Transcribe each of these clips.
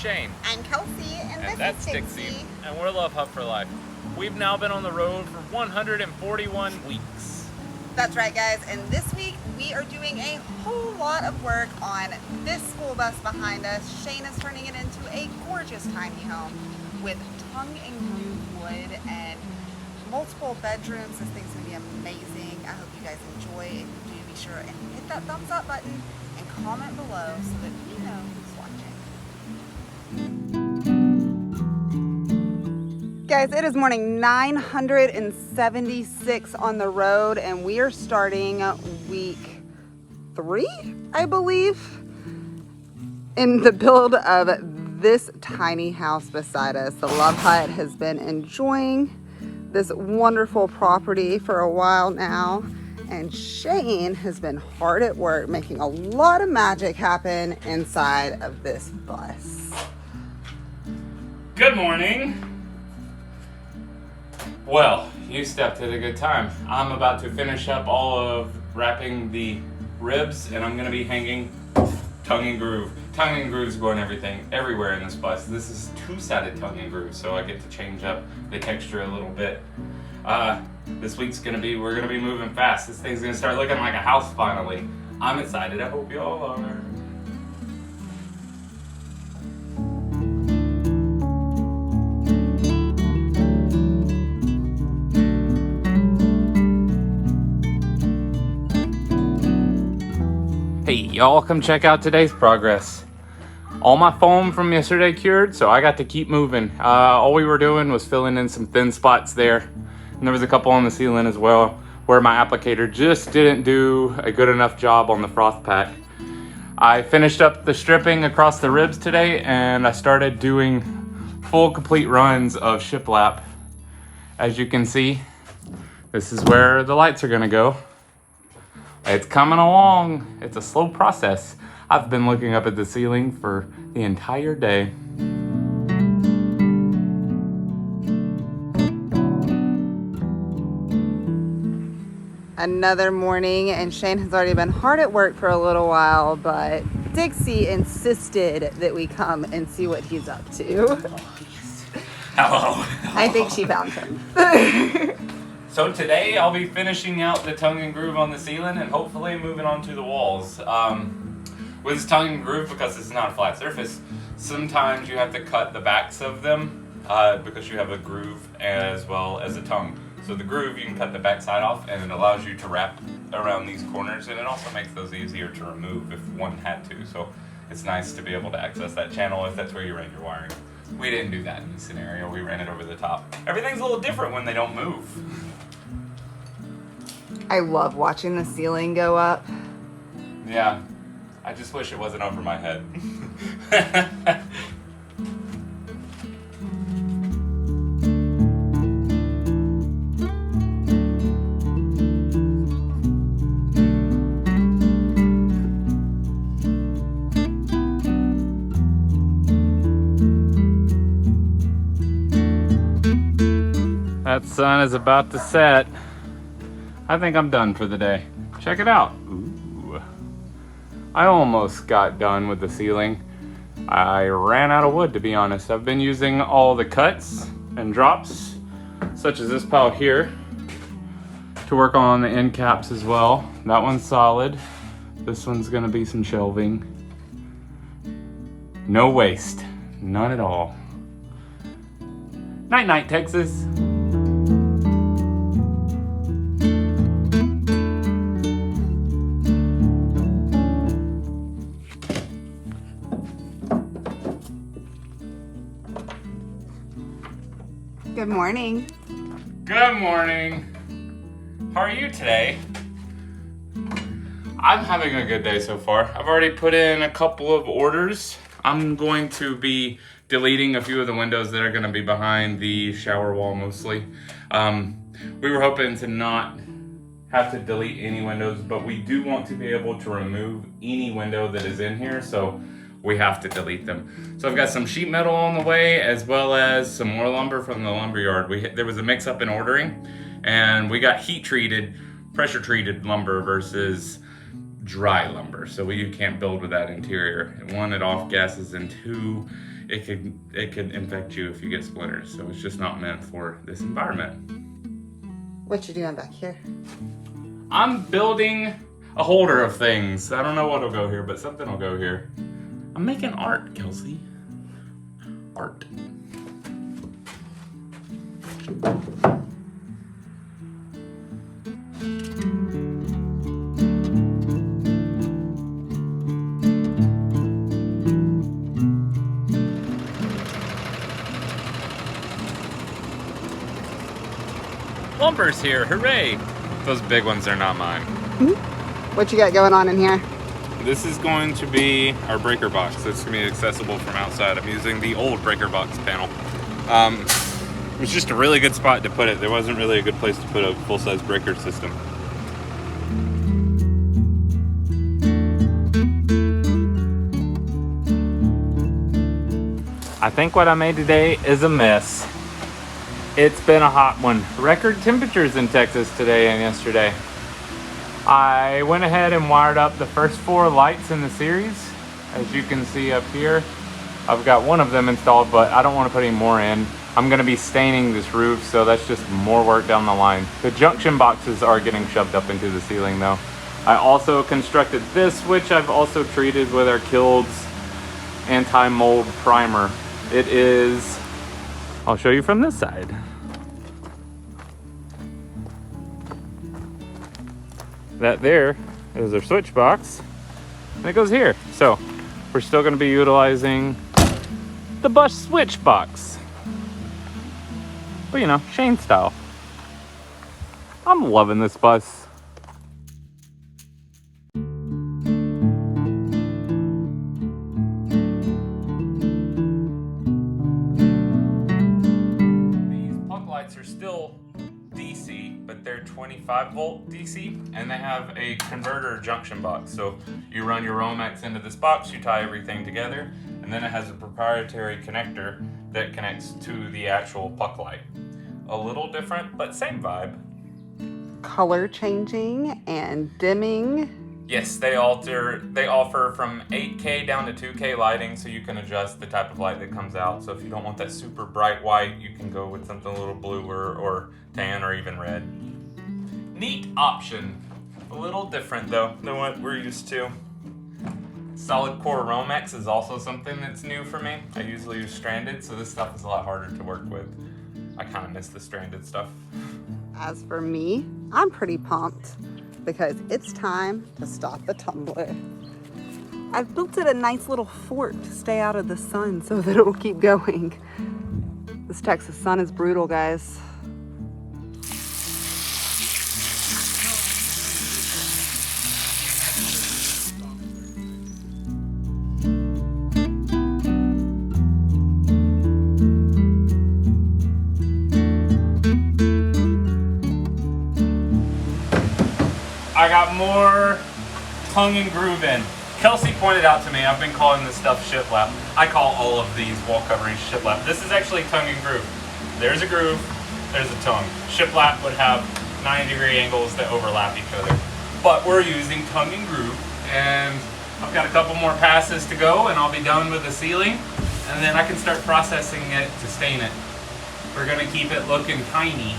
Shane. I'm Kelsey, and this is Dixie. And we're Love Hub for Life. We've now been on the road for 141 weeks. That's right, guys, and this week we are doing a whole lot of work on this school bus behind us. Shane is turning it into a gorgeous tiny home with tongue and groove wood and multiple bedrooms. This thing's gonna be amazing. I hope you guys enjoy. If you do, be sure and hit that thumbs up button and comment below so that we know who's watching. Guys, it is morning 976 on the road, and we are starting week 3, I believe, in the build of this tiny house beside us. The Love Hut has been enjoying this wonderful property for a while now, and Shane has been hard at work making a lot of magic happen inside of this bus. Good morning. Well, you stepped at a good time. I'm about to finish up all of wrapping the ribs, and I'm going to be hanging tongue and groove. Tongue and groove's going everywhere in this bus. This is 2-sided tongue and groove, so I get to change up the texture a little bit. This week's we're gonna be moving fast. This thing's gonna start looking like a house finally. I'm excited. I hope y'all are. Hey, y'all, come check out today's progress. All my foam from yesterday cured, so I got to keep moving. All we were doing was filling in some thin spots there. And there was a couple on the ceiling as well, where my applicator just didn't do a good enough job on the froth pack. I finished up the stripping across the ribs today, and I started doing full complete runs of shiplap. As you can see, this is where the lights are gonna go. It's coming along. It's a slow process. I've been looking up at the ceiling for the entire day. Another morning, and Shane has already been hard at work for a little while, but Dixie insisted that we come and see what he's up to. Hello. I think she found him. So today I'll be finishing out the tongue and groove on the ceiling and hopefully moving on to the walls. With this tongue and groove, because it's not a flat surface, sometimes you have to cut the backs of them because you have a groove as well as a tongue. So the groove, you can cut the back side off, and it allows you to wrap around these corners, and it also makes those easier to remove if one had to. So it's nice to be able to access that channel if that's where you ran your wiring. We didn't do that in this scenario. We ran it over the top. Everything's a little different when they don't move. I love watching the ceiling go up. Yeah, I just wish it wasn't over my head. That sun is about to set. I think I'm done for the day. Check it out. Ooh. I almost got done with the ceiling. I ran out of wood, to be honest. I've been using all the cuts and drops, such as this pile here, to work on the end caps as well. That one's solid. This one's gonna be some shelving. No waste, none at all. Night night, Texas. Good morning. Good morning. How are you today? I'm having a good day so far. I've already put in a couple of orders. I'm going to be deleting a few of the windows that are going to be behind the shower wall mostly. We were hoping to not have to delete any windows, but we do want to be able to remove any window that is in here, so we have to delete them. So I've got some sheet metal on the way, as well as some more lumber from the lumberyard. There was a mix up in ordering, and we got heat treated, pressure treated lumber versus dry lumber. So you can't build with that interior. 1, it off gases, and 2, it could infect you if you get splinters. So it's just not meant for this environment. What you doing back here? I'm building a holder of things. I don't know what'll go here, but something will go here. I'm making art, Kelsey. Art. Lumber's here, hooray! Those big ones are not mine. What you got going on in here? This is going to be our breaker box. It's going to be accessible from outside. I'm using the old breaker box panel. It was just a really good spot to put it. There wasn't really a good place to put a full-size breaker system. I think what I made today is a mess. It's been a hot one. Record temperatures in Texas today and yesterday. I went ahead and wired up the first 4 lights in the series. As you can see up here, I've got one of them installed, but I don't want to put any more in. I'm going to be staining this roof, so that's just more work down the line. The junction boxes are getting shoved up into the ceiling though. I also constructed this, which I've also treated with our Kilds anti-mold primer. It is, I'll show you from this side. That there is our switch box, and it goes here. So we're still going to be utilizing the Bush switch box, but you know, Shane style. I'm loving this bus. These puck lights are still DC, but they're 25 volt DC, and they have a converter junction box. So you run your Romex into this box, you tie everything together, and then it has a proprietary connector that connects to the actual puck light. A little different, but same vibe. Color changing and dimming. Yes, they offer from 8K down to 2K lighting, so you can adjust the type of light that comes out. So if you don't want that super bright white, you can go with something a little bluer or tan or even red. Neat option. A little different though than what we're used to. Solid core Romex is also something that's new for me. I usually use stranded, so this stuff is a lot harder to work with. I kind of miss the stranded stuff. As for me, I'm pretty pumped because it's time to stop the tumbler. I've built it a nice little fort to stay out of the sun so that it'll keep going. This Texas sun is brutal, guys. I got more tongue and groove in. Kelsey pointed out to me, I've been calling this stuff shiplap. I call all of these wall coverings shiplap. This is actually tongue and groove. There's a groove, there's a tongue. Shiplap would have 90-degree angles that overlap each other. But we're using tongue and groove, and I've got a couple more passes to go and I'll be done with the ceiling, and then I can start processing it to stain it. We're gonna keep it looking tiny.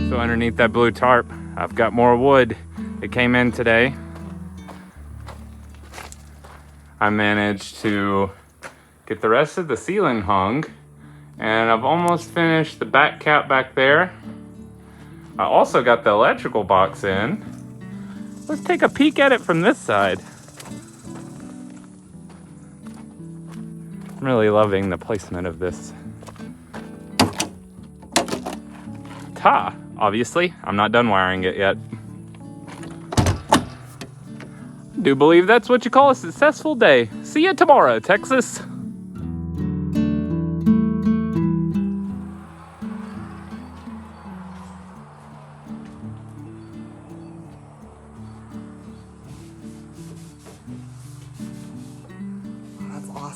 So underneath that blue tarp, I've got more wood. It came in today. I managed to get the rest of the ceiling hung, and I've almost finished the back cap back there. I also got the electrical box in. Let's take a peek at it from this side. I'm really loving the placement of this. Ta! Obviously, I'm not done wiring it yet. Do believe that's what you call a successful day. See you tomorrow, Texas.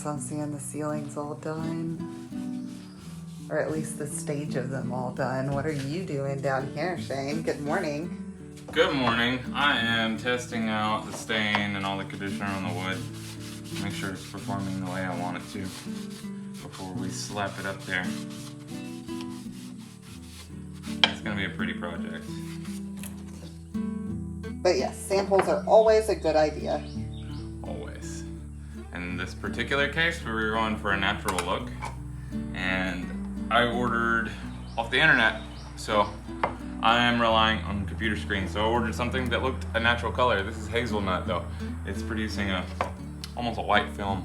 awesome seeing the ceilings all done. Or at least the stage of them all done. What are you doing down here, Shane? Good morning. Good morning. I am testing out the stain and all the conditioner on the wood. Make sure it's performing the way I want it to before we slap it up there. It's gonna be a pretty project. But yes, samples are always a good idea. Always. In this particular case, we were going for a natural look, and I ordered off the internet, so I am relying on computer screens. So I ordered something that looked a natural color. This is hazelnut though. It's producing almost a white film,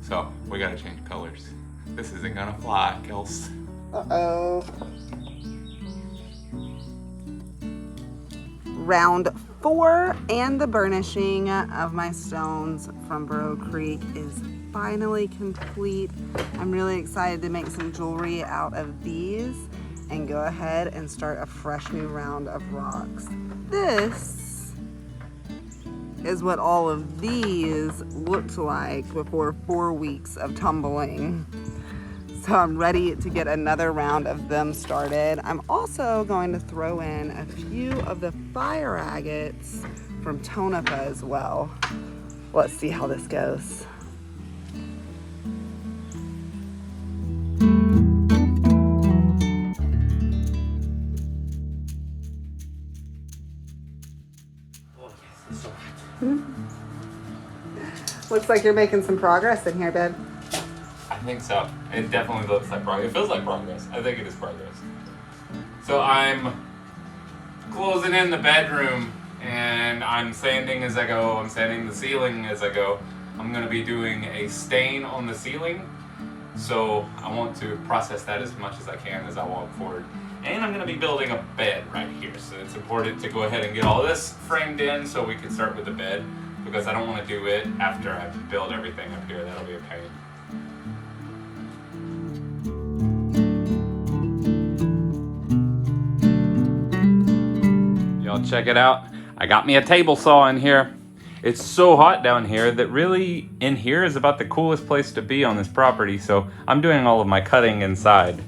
so we gotta change colors. This isn't gonna fly, Kels. Uh-oh. Round 4 and the burnishing of my stones from Burrow Creek is finally complete. I'm really excited to make some jewelry out of these and go ahead and start a fresh new round of rocks. This is what all of these looked like before 4 weeks of tumbling. So I'm ready to get another round of them started. I'm also going to throw in a few of the fire agates from Tonopah as well. Let's see how this goes. Looks like you're making some progress in here, babe. I think so. It definitely looks like progress. It feels like progress. I think it is progress. So I'm closing in the bedroom and I'm sanding as I go. I'm sanding the ceiling as I go. I'm going to be doing a stain on the ceiling. So I want to process that as much as I can as I walk forward. And I'm going to be building a bed right here. So it's important to go ahead and get all this framed in so we can start with the bed, because I don't want to do it after I build everything up here. That'll be a pain. Y'all check it out. I got me a table saw in here. It's so hot down here that really in here is about the coolest place to be on this property. So I'm doing all of my cutting inside.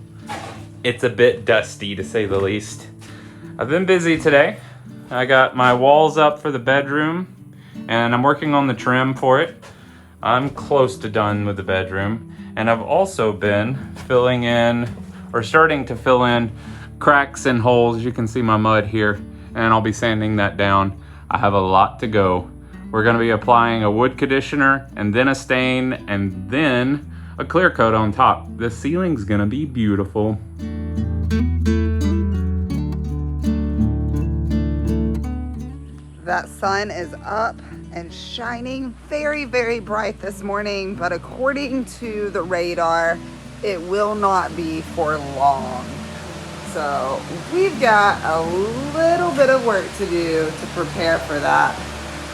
It's a bit dusty to say the least. I've been busy today. I got my walls up for the bedroom and I'm working on the trim for it. I'm close to done with the bedroom. And I've also been filling in, or starting to fill in, cracks and holes. You can see my mud here, and I'll be sanding that down. I have a lot to go. We're gonna be applying a wood conditioner, and then a stain, and then a clear coat on top. The ceiling's gonna be beautiful. That sun is up and shining very, very bright this morning, but according to the radar, it will not be for long. So we've got a little bit of work to do to prepare for that.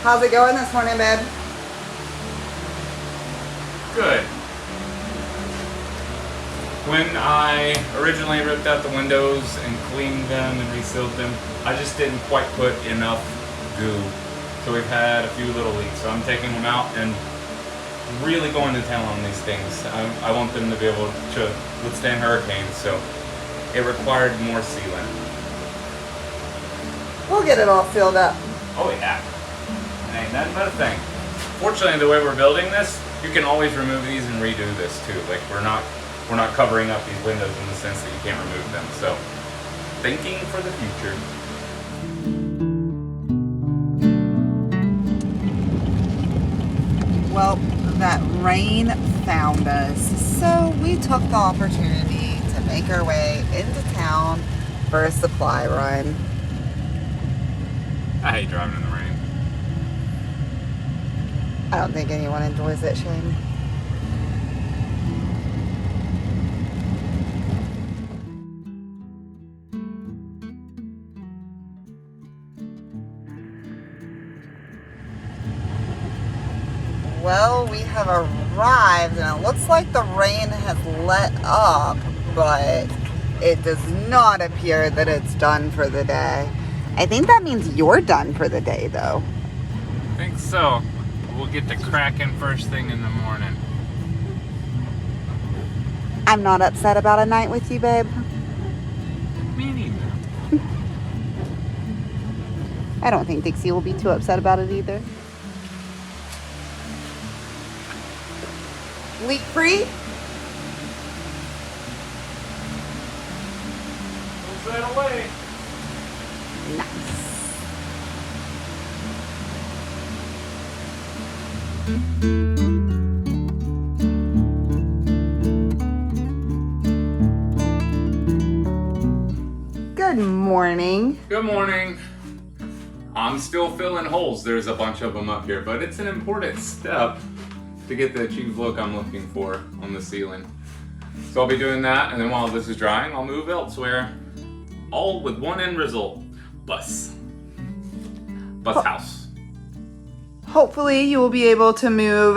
How's it going this morning, babe? Good. When I originally ripped out the windows and cleaned them and resealed them, I just didn't quite put enough goo. So we've had a few little leaks. So I'm taking them out and really going to town on these things. I want them to be able to withstand hurricanes, so it required more sealant. We'll get it all filled up. Oh yeah. It ain't nothing but a thing. Fortunately, the way we're building this, you can always remove these and redo this too. Like we're not covering up these windows in the sense that you can't remove them. So thinking for the future. Well, that rain found us, so we took the opportunity to make our way into town for a supply run. I hate driving in the rain. I don't think anyone enjoys it, Shane. Well, we have arrived and it looks like the rain has let up, but it does not appear that it's done for the day. I think that means you're done for the day, though. I think so. We'll get to cracking first thing in the morning. I'm not upset about a night with you, babe. Me neither. I don't think Dixie will be too upset about it either. Leak free? Move that away. Nice. Good morning. Good morning. I'm still filling holes. There's a bunch of them up here, but it's an important step to get the achieved look I'm looking for on the ceiling. So I'll be doing that, and then while this is drying, I'll move elsewhere. All with one end result. Bus house. Hopefully you will be able to move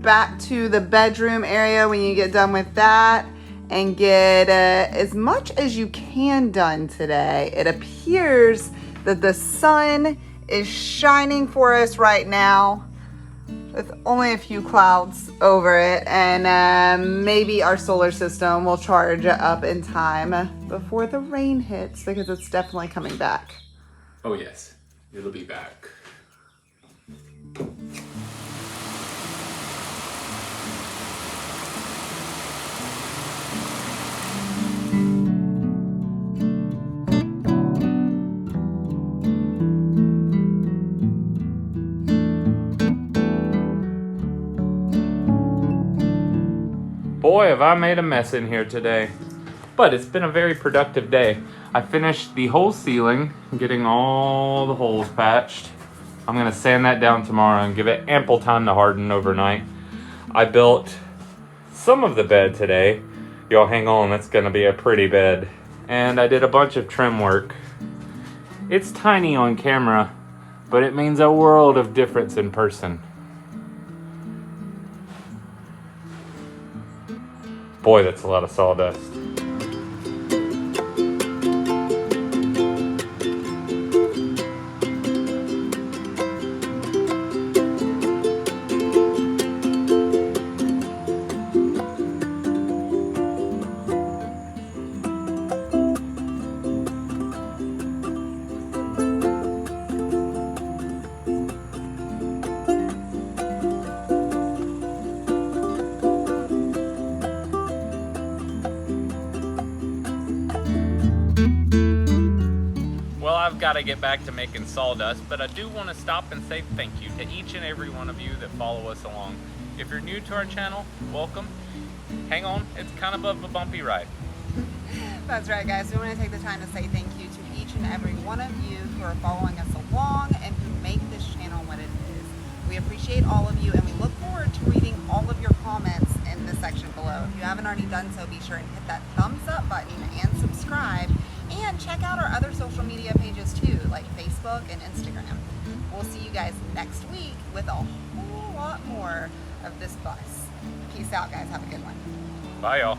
back to the bedroom area when you get done with that and get as much as you can done today. It appears that the sun is shining for us right now with only a few clouds over it, and maybe our solar system will charge up in time before the rain hits, because it's definitely coming back. Oh yes, it'll be back. Boy, have I made a mess in here today. But it's been a very productive day. I finished the whole ceiling, getting all the holes patched. I'm gonna sand that down tomorrow and give it ample time to harden overnight. I built some of the bed today. Y'all hang on, that's gonna be a pretty bed. And I did a bunch of trim work. It's tiny on camera, but it means a world of difference in person. Boy, that's a lot of sawdust. I've got to get back to making sawdust, but I do want to stop and say thank you to each and every one of you that follow us along. If you're new to our channel, welcome. Hang on, it's kind of a bumpy ride. That's right, guys. We want to take the time to say thank you to each and every one of you who are following us along and who make this channel what it is. We appreciate all of you, and we look forward to reading all of your comments in the section below. If you haven't already done so, be sure and hit that thumbs up button and subscribe. And check out our other social media pages too, like Facebook and Instagram. We'll see you guys next week with a whole lot more of this bus. Peace out, guys. Have a good one. Bye, y'all.